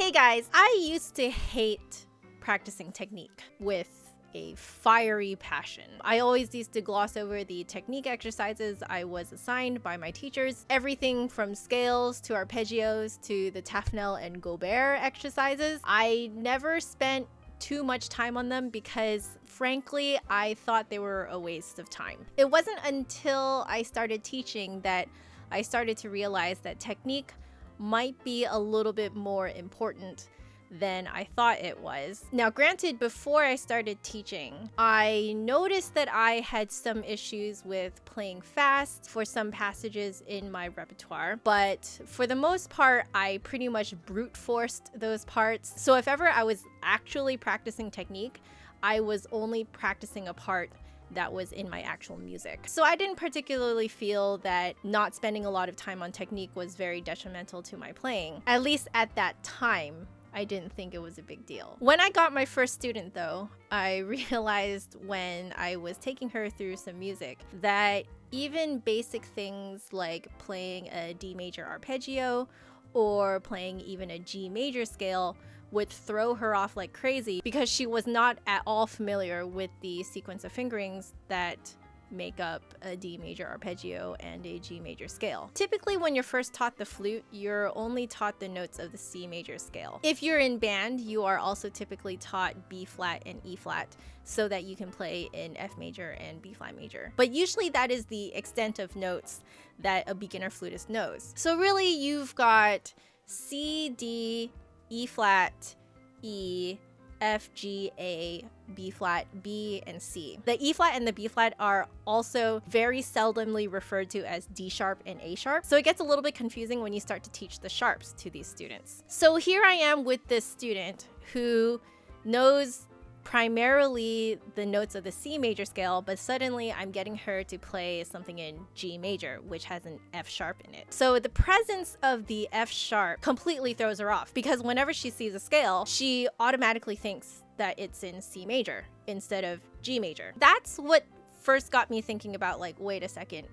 Hey guys, I used to hate practicing technique with a fiery passion. I always used to gloss over the technique exercises I was assigned by my teachers. Everything from scales to arpeggios to the Tafnel and Gobert exercises. I never spent too much time on them because frankly, I thought they were a waste of time. It wasn't until I started teaching that I started to realize that technique might be a little bit more important than I thought it was. Now, granted, before I started teaching, I noticed that I had some issues with playing fast for some passages in my repertoire, but for the most part, I pretty much brute forced those parts. So if ever I was actually practicing technique, I was only practicing a part that was in my actual music. So I didn't particularly feel that not spending a lot of time on technique was very detrimental to my playing. At least at that time, I didn't think it was a big deal. When I got my first student though, I realized when I was taking her through some music that even basic things like playing a D major arpeggio or playing even a G major scale would throw her off like crazy because she was not at all familiar with the sequence of fingerings that make up a D major arpeggio and a G major scale. Typically, when you're first taught the flute, you're only taught the notes of the C major scale. If you're in band, you are also typically taught B flat and E flat so that you can play in F major and B flat major. But usually that is the extent of notes that a beginner flutist knows. So really, you've got C, D, E flat, E, F, G, A, B flat, B, and C. The E flat and the B flat are also very seldomly referred to as D sharp and A sharp, so it gets a little bit confusing when you start to teach the sharps to these students. So here I am with this student who knows primarily the notes of the C major scale, but suddenly I'm getting her to play something in G major, which has an F sharp in it. So the presence of the F sharp completely throws her off because whenever she sees a scale, she automatically thinks that it's in C major instead of G major. That's what first got me thinking about, like, wait a second,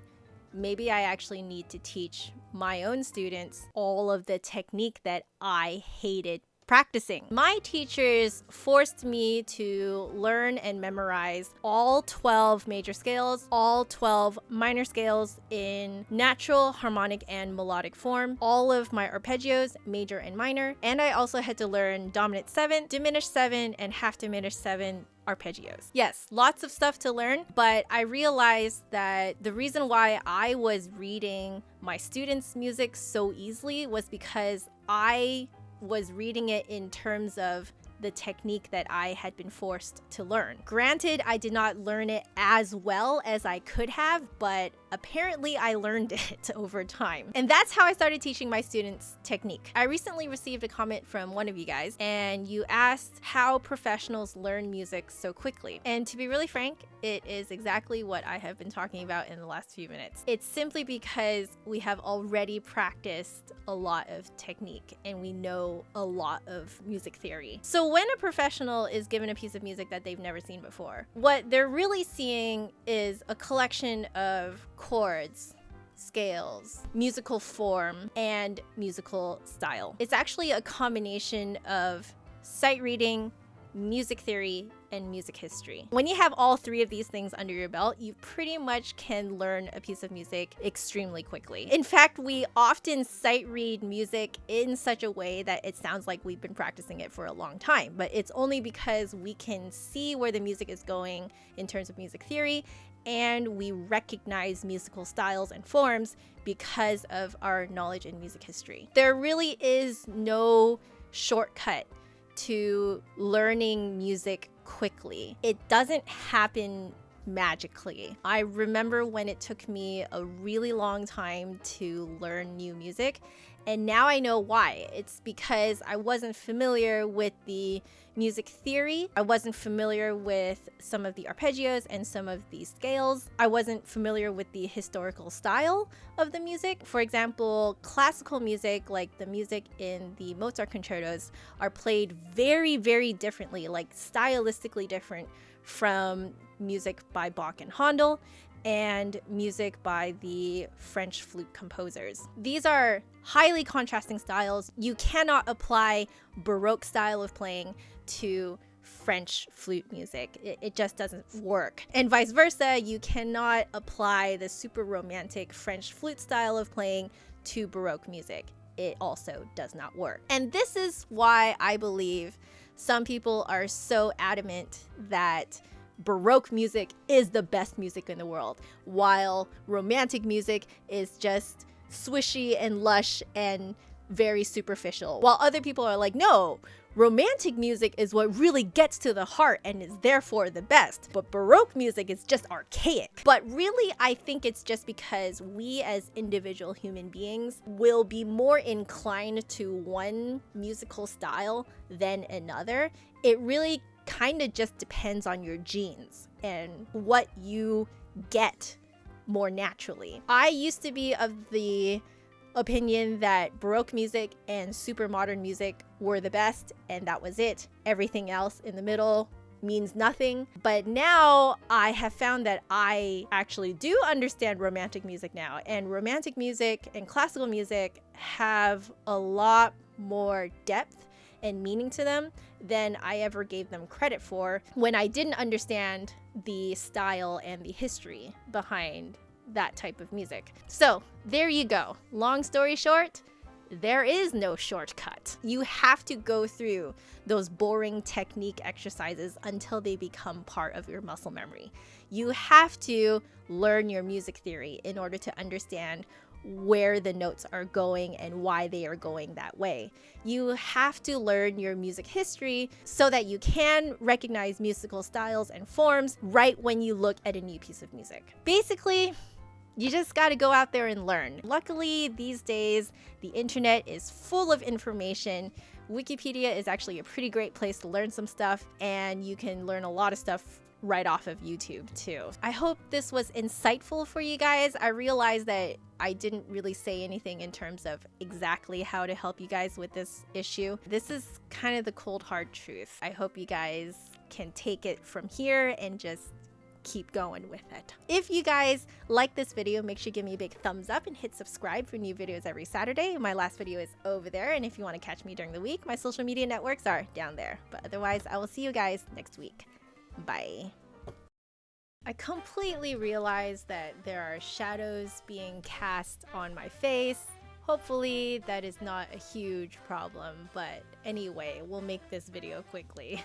maybe I actually need to teach my own students all of the technique that I hated practicing. My teachers forced me to learn and memorize all 12 major scales, all 12 minor scales in natural, harmonic, and melodic form, all of my arpeggios, major and minor, and I also had to learn dominant 7, diminished 7, and half diminished 7 arpeggios. Yes, lots of stuff to learn, but I realized that the reason why I was reading my students' music so easily was because I was reading it in terms of the technique that I had been forced to learn. Granted, I did not learn it as well as I could have, but apparently I learned it over time. And that's how I started teaching my students technique. I recently received a comment from one of you guys, and you asked how professionals learn music so quickly. And to be really frank, it is exactly what I have been talking about in the last few minutes. It's simply because we have already practiced a lot of technique and we know a lot of music theory. So when a professional is given a piece of music that they've never seen before, what they're really seeing is a collection of chords, scales, musical form, and musical style. It's actually a combination of sight reading, music theory, and music history. When you have all three of these things under your belt, you pretty much can learn a piece of music extremely quickly. In fact, we often sight read music in such a way that it sounds like we've been practicing it for a long time, but it's only because we can see where the music is going in terms of music theory, and we recognize musical styles and forms because of our knowledge in music history. There really is no shortcut to learning music quickly. It doesn't happen magically. I remember when it took me a really long time to learn new music, and now I know why. It's because I wasn't familiar with the music theory. I wasn't familiar with some of the arpeggios and some of the scales. I wasn't familiar with the historical style of the music. For example, classical music, like the music in the Mozart concertos, are played very, very differently, like stylistically different from music by Bach and Handel. and music by the French flute composers. These are highly contrasting styles. You cannot apply Baroque style of playing to French flute music. It just doesn't work. And vice versa, you cannot apply the super romantic French flute style of playing to Baroque music. It also does not work. And this is why I believe some people are so adamant that Baroque music is the best music in the world, while romantic music is just swishy and lush and very superficial. While other people are like, no, romantic music is what really gets to the heart and is therefore the best, but Baroque music is just archaic. But really, I think it's just because we as individual human beings will be more inclined to one musical style than another. It really kind of just depends on your genes and what you get more naturally. I used to be of the opinion that Baroque music and super modern music were the best, and that was it. Everything else in the middle means nothing. But now I have found that I actually do understand romantic music now, and romantic music and classical music have a lot more depth and meaning to them than I ever gave them credit for when I didn't understand the style and the history behind that type of music. So there you go. Long story short, there is no shortcut. You have to go through those boring technique exercises until they become part of your muscle memory. You have to learn your music theory in order to understand where the notes are going and why they are going that way. You have to learn your music history so that you can recognize musical styles and forms right when you look at a new piece of music. Basically, you just got to go out there and learn. Luckily, these days, the internet is full of information. Wikipedia is actually a pretty great place to learn some stuff, and you can learn a lot of stuff right off of YouTube too. I hope this was insightful for you guys. I realized that I didn't really say anything in terms of exactly how to help you guys with this issue. This is kind of the cold hard truth. I hope you guys can take it from here and just keep going with it. If you guys like this video, make sure you give me a big thumbs up and hit subscribe for new videos every Saturday. My last video is over there, and if you want to catch me during the week, my social media networks are down there. But otherwise, I will see you guys next week. Bye. I completely realized that there are shadows being cast on my face. Hopefully that is not a huge problem, but anyway, we'll make this video quickly.